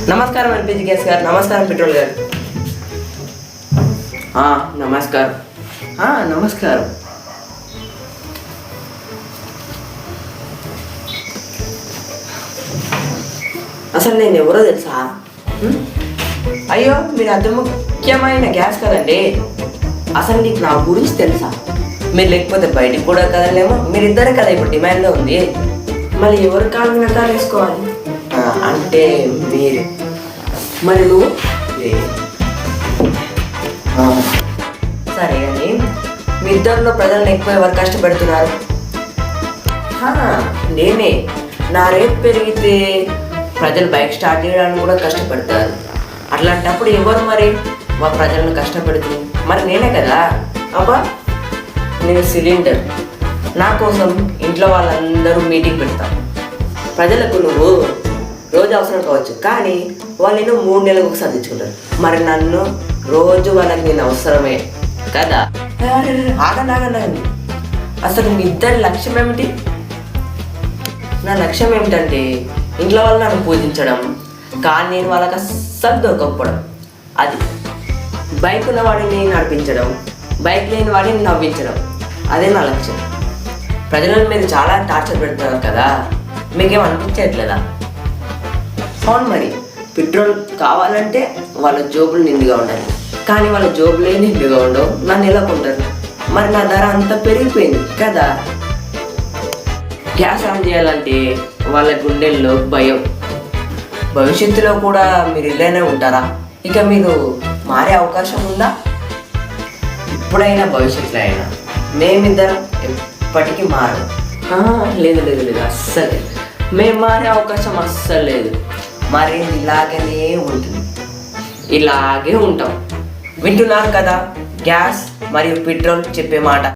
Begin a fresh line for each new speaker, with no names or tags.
నమస్కారం LPG gas గారు. నమస్కారం పెట్రోల్ గారు. నమస్కారం. నమస్కారం. అసలు నేను ఎవరో తెలుసా? అయ్యో, మీరు అతి ముఖ్యమైన గ్యాస్ కదండి. అసలు నీకు నా గురించి తెలుసా? మీరు లేకపోతే బయటికి కూడా కదలేమో. మీరిద్దరే కదా ఇప్పుడు డిమాండ్లో ఉంది. మళ్ళీ ఎవరి కాళ్ళ మీద కాలు వేసుకోవాలి అంటే మీరు. మరి నువ్వు సరే కానీ మీ ఇద్దరిలో ప్రజలను ఎక్కువ ఎవరు కష్టపెడుతున్నారు? నేనే. నా రేట్ పెరిగితే ప్రజలు బైక్ స్టార్ట్ చేయడానికి కూడా కష్టపడతారు. అట్లాంటప్పుడు ఎవరు మరి మా ప్రజలను కష్టపెడుతుంది? మరి నేనే కదా. అబ్బా, నేను సిలిండర్. నా కోసం ఇంట్లో వాళ్ళందరూ మీటింగ్ పెడతాను. ప్రజలకు నువ్వు రోజు అవసరం కావచ్చు, కానీ వాళ్ళు 3 నెలలకు ఒకసారి తెచ్చుకుంటారు. మరి నన్ను రోజు వాళ్ళకి నేను అవసరమే కదా. ఆగండి. అసలు మీ ఇద్దరి లక్ష్యం ఏమిటి? నా లక్ష్యం ఏమిటంటే ఇంట్లో వాళ్ళు నన్ను పూజించడం, కానీ నేను వాళ్ళకి అస్సలు దొరకకపోవడం. అది బైక్ ఉన్న వాడిని నడిపించడం, బైక్ లేని వాడిని నవ్వించడం. అదే నా లక్ష్యం. ప్రజలను మీరు చాలా టార్చర్ పెడుతున్నారు కదా, మీకేం అనిపించట్లేదా? అవును, మరి పెట్రోల్ కావాలంటే వాళ్ళ జోబులు నిండుగా ఉండాలి, కానీ వాళ్ళ జోబులే నిండుగా ఉండవు. నన్ను ఎలా కొంటారు? మరి నా ధర అంతా పెరిగిపోయింది కదా. గ్యాస్ ఆన్ చేయాలంటే వాళ్ళ గుండెల్లో భయం. భవిష్యత్తులో కూడా మీరు ఇలానే ఉంటారా? ఇక మీరు మారే అవకాశం ఉందా? ఇప్పుడైనా భవిష్యత్తులో అయినా మేమిద్దరం ఎప్పటికీ మారం. లేదు, అస్సలు మేము మారే అవకాశం అస్సలు లేదు. మరి ఇలాగనే ఉంటుంది, ఇలాగే ఉంటాం. వింటున్నారు కదా గ్యాస్ మరియు పెట్రోల్ చెప్పే మాట.